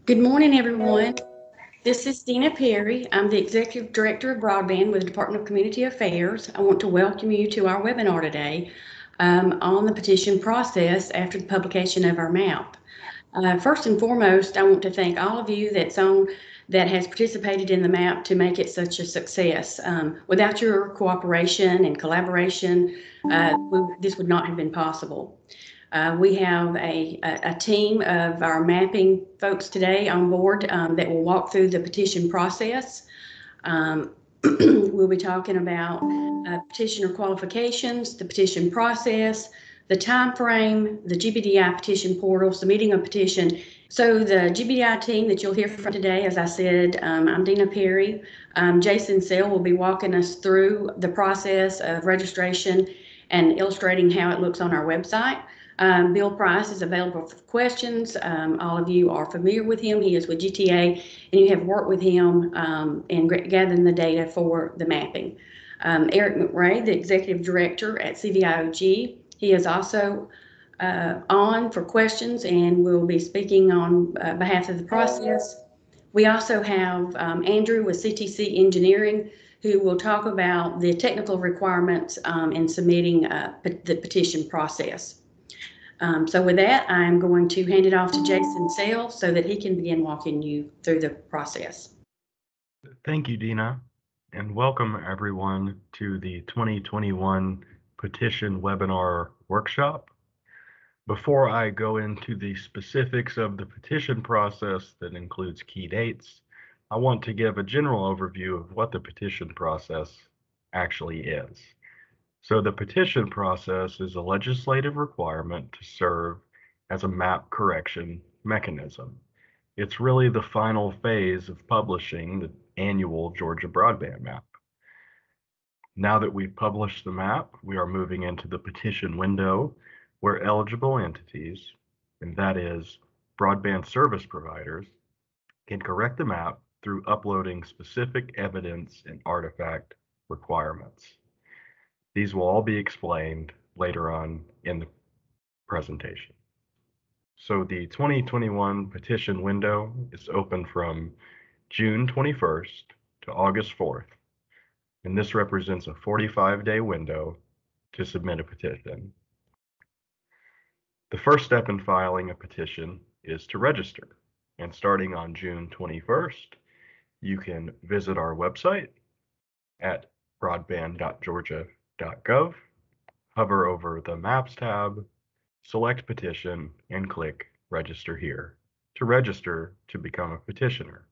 Good morning, everyone. This is Dina Perry. I'm the Executive Director of Broadband with the Department of Community Affairs. I want to welcome you to our webinar today on the petition process after the publication of our map. First and foremost, I want to thank all of you that has participated in the map to make it such a success. Without your cooperation and collaboration, this would not have been possible. We have a team of our mapping folks today on board that will walk through the petition process. We'll be talking about petitioner qualifications, the petition process, the time frame, the GBDI petition portal, submitting a petition. So the GBDI team that you'll hear from today, as I said, I'm Dina Perry. Jason Sell will be walking us through the process of registration and illustrating how it looks on our website. Bill Price is available for questions. All of you are familiar with him. He is with GTA, and you have worked with him in gathering the data for the mapping. Eric McRae, the Executive Director at CVIOG, he is also on for questions and will be speaking on behalf of the process. We also have Andrew with CTC Engineering, who will talk about the technical requirements in submitting the petition process. So with that, I'm going to hand it off to Jason Sale so that he can begin walking you through the process. Thank you, Dina, and welcome everyone to the 2021 Petition Webinar Workshop. Before I go into the specifics of the petition process that includes key dates, I want to give a general overview of what the petition process actually is. So the petition process is a legislative requirement to serve as a map correction mechanism. It's really the final phase of publishing the annual Georgia Broadband Map. Now that we've published the map, we are moving into the petition window where eligible entities, and that is broadband service providers, can correct the map through uploading specific evidence and artifact requirements. These will all be explained later on in the presentation. So the 2021 petition window is open from June 21st to August 4th, and this represents a 45-day window to submit a petition. The first step in filing a petition is to register, and starting on June 21st, you can visit our website at broadband.georgia.gov, hover over the Maps tab, select Petition, and click Register Here to register to become a petitioner.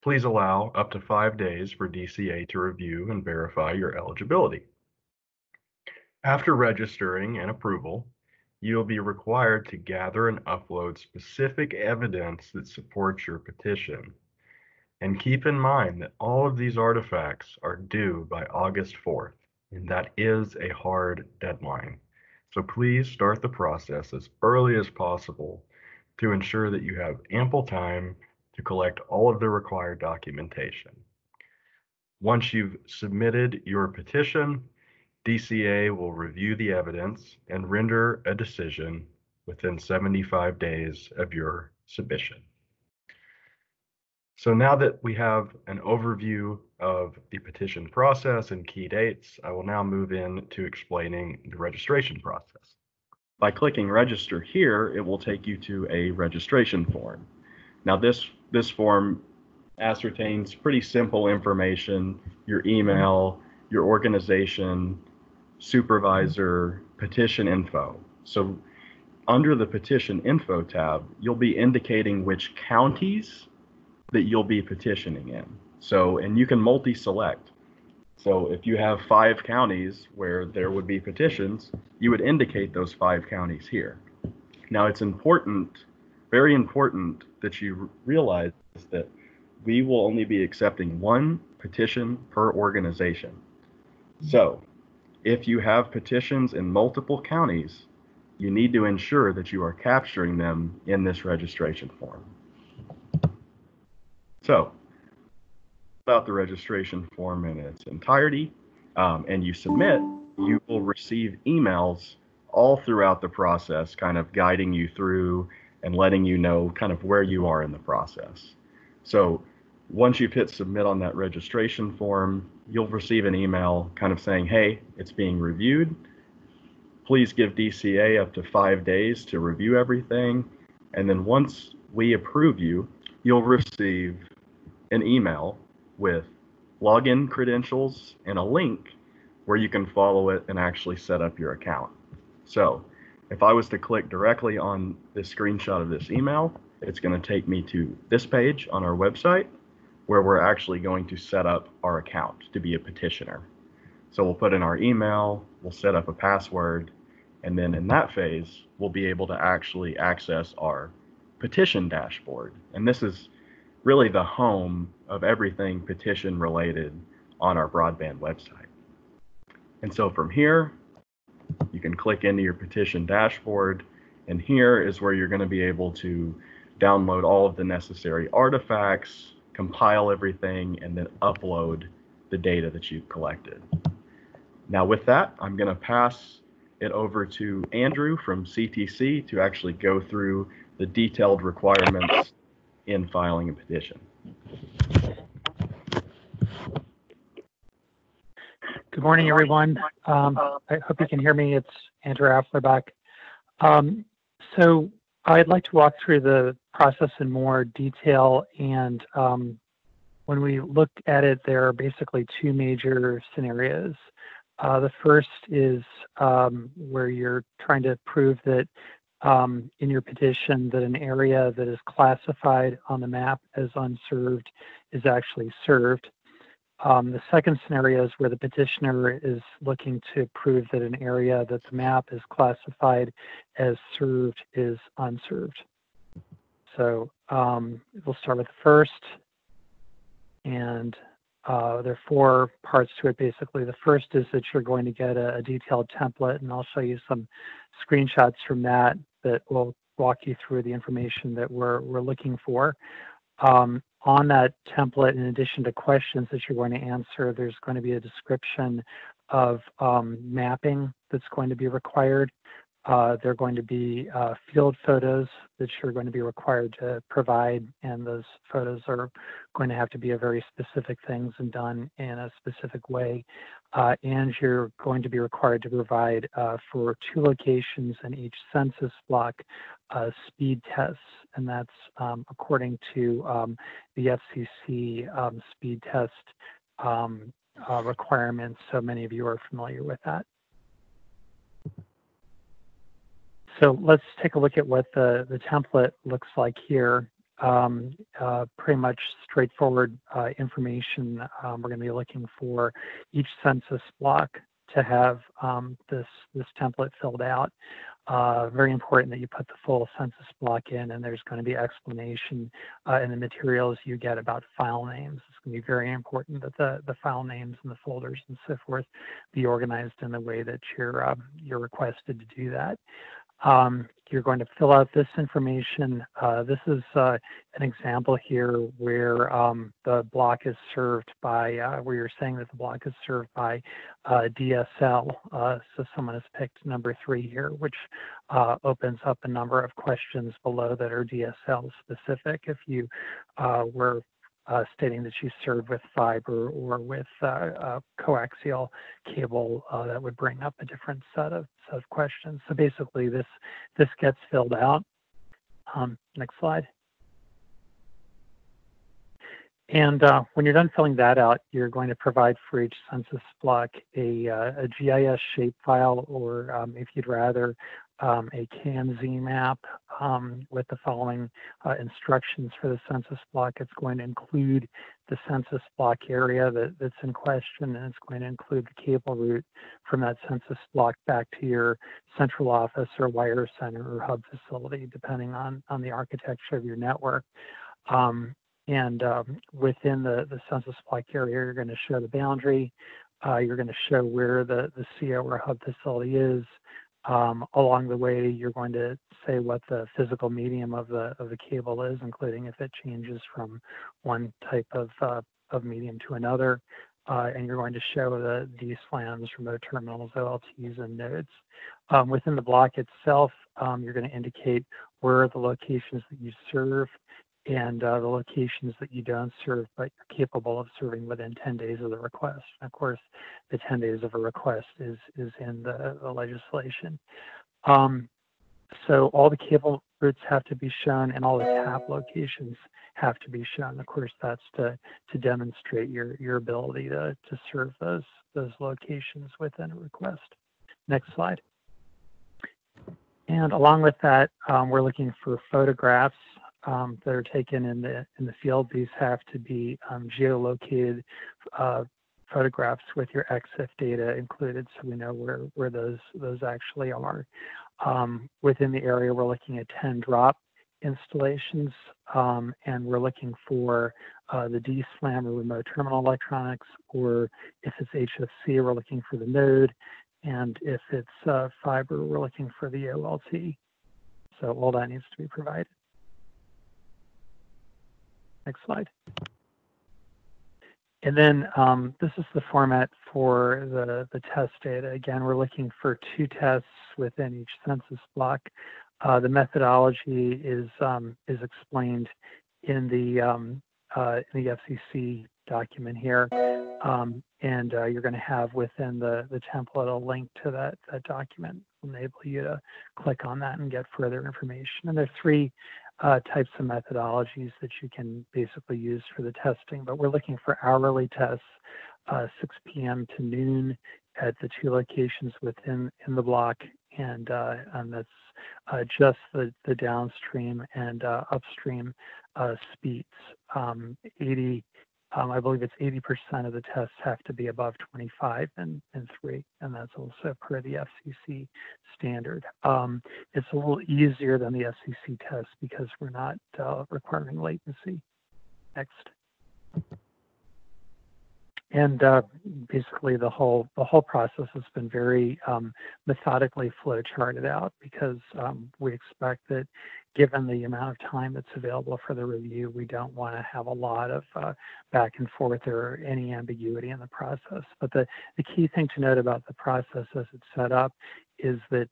Please allow up to 5 days for DCA to review and verify your eligibility. After registering and approval, you'll be required to gather and upload specific evidence that supports your petition. And keep in mind that all of these artifacts are due by August 4th, and that is a hard deadline. So please start the process as early as possible to ensure that you have ample time to collect all of the required documentation. Once you've submitted your petition, DCA will review the evidence and render a decision within 75 days of your submission. So now that we have an overview of the petition process and key dates, I will now move into explaining the registration process. By clicking register here, it will take you to a registration form. Now this form ascertains pretty simple information: your email, your organization, supervisor, petition info. So under the petition info tab, you'll be indicating which counties that you'll be petitioning in. And you can multi-select. So if you have 5 counties where there would be petitions, you would indicate those 5 counties here. Now it's important, very important, that you realize that we will only be accepting 1 petition per organization. So if you have petitions in multiple counties, you need to ensure that you are capturing them in this registration form. So, about the registration form in its entirety, and you submit, you will receive emails all throughout the process, kind of guiding you through and letting you know kind of where you are in the process. So once you've hit submit on that registration form, you'll receive an email kind of saying, hey, it's being reviewed. Please give DCA up to 5 days to review everything. And then once we approve you, you'll receive an email with login credentials and a link where you can follow it and actually set up your account. So if I was to click directly on this screenshot of this email, it's going to take me to this page on our website where we're actually going to set up our account to be a petitioner. So we'll put in our email, we'll set up a password, and then in that phase, we'll be able to actually access our Petition Dashboard. And this is really the home of everything petition related on our broadband website. And so from here, you can click into your Petition Dashboard, and here is where you're going to be able to download all of the necessary artifacts, compile everything, and then upload the data that you've collected. Now with that, I'm going to pass it over to Andrew from CTC to actually go through the detailed requirements in filing a petition. Good morning, everyone. I hope you can hear me. It's Andrew Afflerbach. So I'd like to walk through the process in more detail. And when we look at it, there are basically two major scenarios. The first is where you're trying to prove that in your petition that an area that is classified on the map as unserved is actually served. The second scenario is where the petitioner is looking to prove that an area that the map is classified as served is unserved. So we'll start with the first, and there are four parts to it basically. The first is that you're going to get a detailed template, and I'll show you some screenshots from that will walk you through the information that we're looking for. On that template, in addition to questions that you're going to answer, there's going to be a description of mapping that's going to be required. There are going to be field photos that you're going to be required to provide, and those photos are going to have to be of very specific things and done in a specific way. And you're going to be required to provide for 2 locations in each census block speed tests, and that's according to the FCC speed test requirements. So many of you are familiar with that. So let's take a look at what the template looks like here. Pretty much straightforward information. We're going to be looking for each census block to have this template filled out. Very important that you put the full census block in, and there's going to be explanation in the materials you get about file names. It's going to be very important that the file names and the folders and so forth be organized in the way that you're requested to do that. You're going to fill out this information. This is an example here where the block is served by, where you're saying that the block is served by DSL. So someone has picked number 3 here, which opens up a number of questions below that are DSL specific. If you were stating that you serve with fiber or with coaxial cable, that would bring up a different set of questions. So basically this gets filled out. Next slide. And when you're done filling that out, you're going to provide for each census block a GIS shapefile, or if you'd rather, a CANZ map with the following instructions for the census block. It's going to include the census block area that's in question, and it's going to include the cable route from that census block back to your central office or wire center or hub facility, depending on the architecture of your network. And within the census block area, you're going to show the boundary. You're going to show where the CO or hub facility is. Along the way, you're going to say what the physical medium of the cable is, including if it changes from one type of medium to another. And you're going to show the DSLAMs, remote terminals, OLTs, and nodes. Within the block itself, you're going to indicate where are the locations that you serve and the locations that you don't serve, but you're capable of serving within 10 days of the request. And of course, the 10 days of a request is in the legislation. So all the cable routes have to be shown and all the tap locations have to be shown. Of course, that's to demonstrate your ability to serve those locations within a request. Next slide. And along with that, we're looking for photographs that are taken in the field. These have to be geolocated photographs with your EXIF data included, so we know where those actually are. Within the area, we're looking at 10 drop installations, and we're looking for the DSLAM or remote terminal electronics, or if it's HFC, we're looking for the node, and if it's fiber, we're looking for the OLT. So all that needs to be provided. Next slide. And then this is the format for the test data. Again, we're looking for 2 tests within each census block. The methodology is explained in the FCC document here, and you're going to have within the template a link to that document. Will enable you to click on that and get further information. And there are 3 types of methodologies that you can basically use for the testing, but we're looking for hourly tests, 6 p.m. to noon at the 2 locations within the block, and that's just the downstream and upstream speeds. I believe it's 80% of the tests have to be above 25 and 3, and that's also per the FCC standard. It's a little easier than the FCC test because we're not requiring latency. Next. And basically the whole process has been very methodically flow charted out, because we expect that given the amount of time that's available for the review, we don't want to have a lot of back and forth or any ambiguity in the process. But the key thing to note about the process as it's set up is that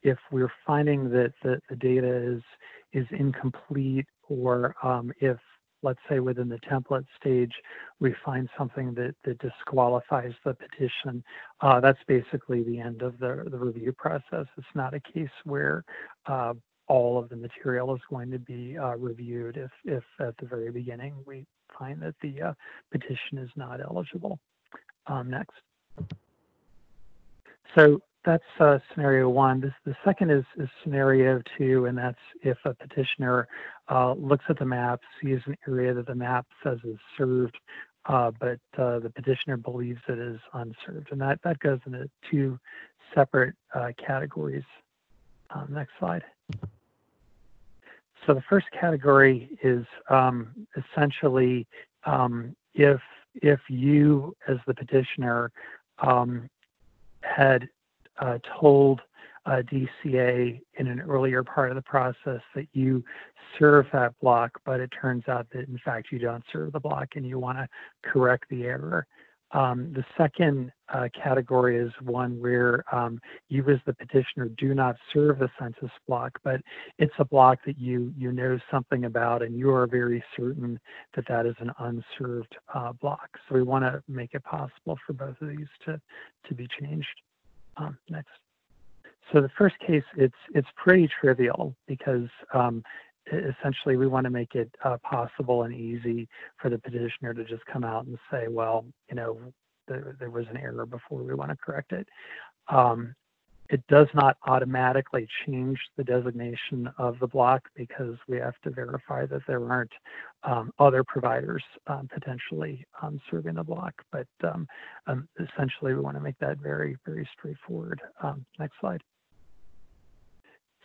if we're finding that the data is incomplete, or if, let's say, within the template stage, we find something that disqualifies the petition, that's basically the end of the review process. It's not a case where all of the material is going to be reviewed if at the very beginning we find that the petition is not eligible. Next. So that's scenario 1. The second is scenario 2, and that's if a petitioner looks at the map, sees an area that the map says is served, but the petitioner believes it is unserved. And that goes into 2 separate categories. Next slide. So the first category is essentially if you, as the petitioner, had told DCA in an earlier part of the process that you serve that block, but it turns out that in fact you don't serve the block and you want to correct the error. The second category is one where you as the petitioner do not serve the census block, but it's a block that you know something about and you are very certain that that is an unserved block. So we want to make it possible for both of these to be changed. Next. So the first case, it's pretty trivial because essentially we want to make it possible and easy for the petitioner to just come out and say, well, you know, there was an error before, we want to correct it. It does not automatically change the designation of the block because we have to verify that there aren't other providers potentially serving the block. But essentially, we want to make that very, very straightforward. Next slide.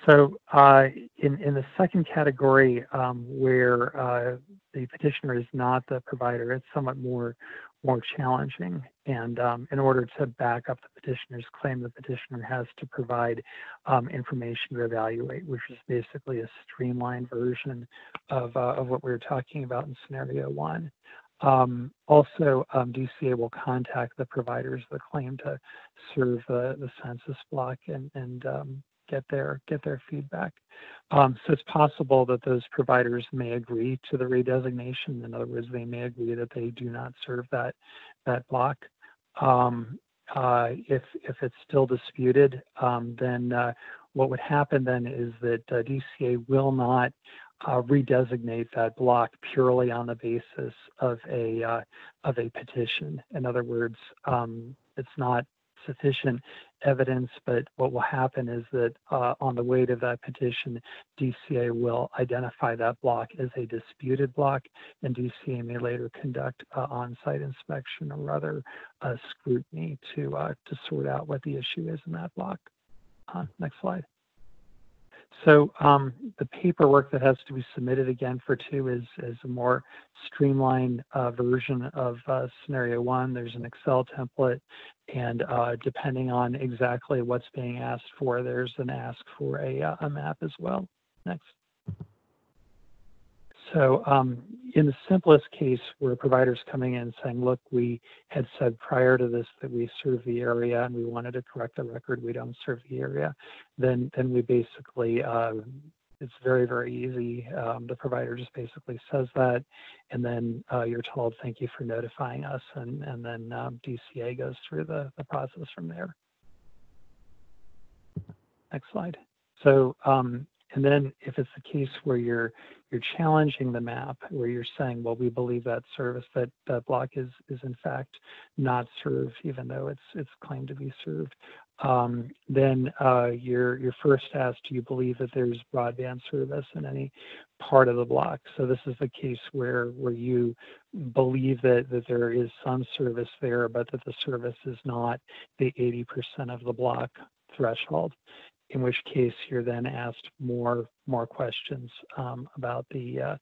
So in the second category, where the petitioner is not the provider, it's somewhat more challenging. And in order to back up the petitioner's claim, the petitioner has to provide information to evaluate, which is basically a streamlined version of what we were talking about in scenario 1. Also, DCA will contact the providers that claim to serve the census block and get their feedback. So it's possible that those providers may agree to the redesignation. In other words, they may agree that they do not serve that block. If it's still disputed, then what would happen then is that DCA will not redesignate that block purely on the basis of a petition. In other words, it's not sufficient evidence, but what will happen is that on the weight of that petition, DCA will identify that block as a disputed block, and DCA may later conduct on-site inspection or other scrutiny to sort out what the issue is in that block. Next slide. So the paperwork that has to be submitted again for 2 is a more streamlined version of scenario 1. There's an Excel template, and depending on exactly what's being asked for, there's an ask for a map as well. Next. So in the simplest case, where a provider's coming in saying, look, we had said prior to this that we serve the area and we wanted to correct the record, we don't serve the area, then we basically, it's very, very easy. The provider just basically says that, and then you're told, thank you for notifying us, and then DCA goes through the process from there. Next slide. So, and then if it's the case where you're challenging the map, where you're saying, well, we believe that service, that block is in fact not served, even though it's claimed to be served, then you're first asked, do you believe that there's broadband service in any part of the block? So this is the case where you believe that there is some service there, but that the service is not the 80% of the block threshold, in which case you're then asked more questions about the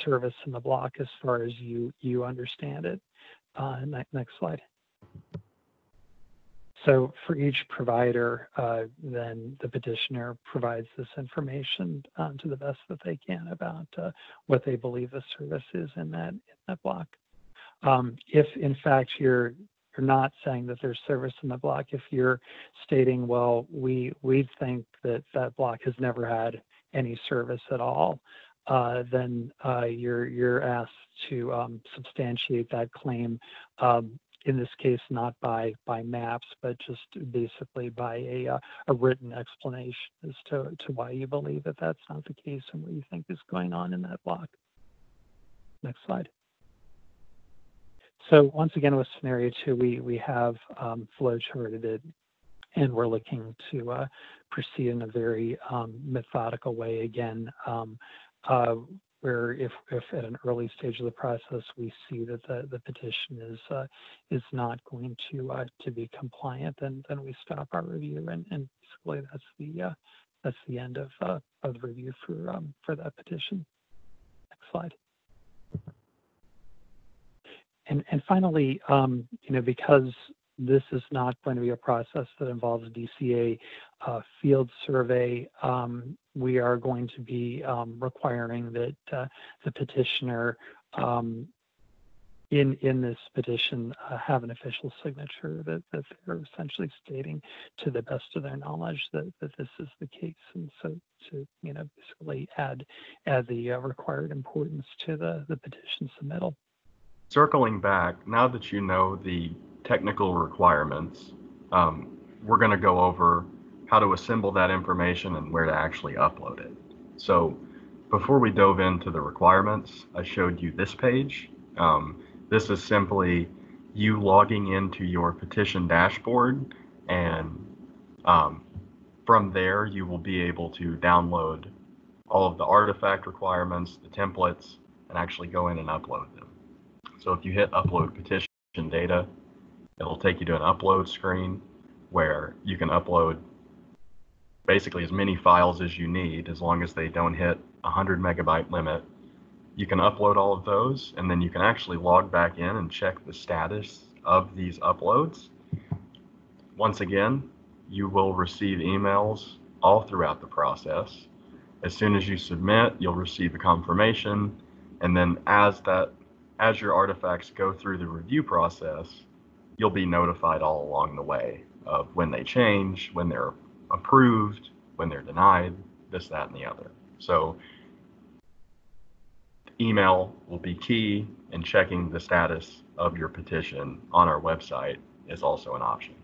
service in the block as far as you understand it. Next slide. So for each provider, then the petitioner provides this information to the best that they can about what they believe the service is in that block. If in fact you're not saying that there's service in the block, if you're stating, well, we think that block has never had any service at all, then you're asked to substantiate that claim. In this case, not by maps, but just basically by a written explanation as to why you believe that that's not the case and what you think is going on in that block. Next slide. So once again, with scenario 2, we have flowcharted it, and we're looking to proceed in a very methodical way again, where if at an early stage of the process we see that the petition is not going to be compliant, then we stop our review, and basically that's the end of the review for that petition. Next slide. And finally, because this is not going to be a process that involves DCA field survey, we are going to be requiring that the petitioner in this petition have an official signature that they're essentially stating to the best of their knowledge that this is the case, and so to basically add the required importance to the petition submittal. Circling back, now that you know the technical requirements, we're going to go over how to assemble that information and where to actually upload it. So before we dove into the requirements, I showed you this page. This is simply you logging into your Petition Dashboard, and from there you will be able to download all of the artifact requirements, the templates, and actually go in and upload them. So if you hit upload petition data, it'll take you to an upload screen where you can upload basically as many files as you need, as long as they don't hit 100 megabyte limit. You can upload all of those, and then you can actually log back in and check the status of these uploads. Once again, you will receive emails all throughout the process. As soon as you submit, you'll receive a confirmation, and then as your artifacts go through the review process, you'll be notified all along the way of when they change, when they're approved, when they're denied, this, that, and the other. So email will be key, and checking the status of your petition on our website is also an option.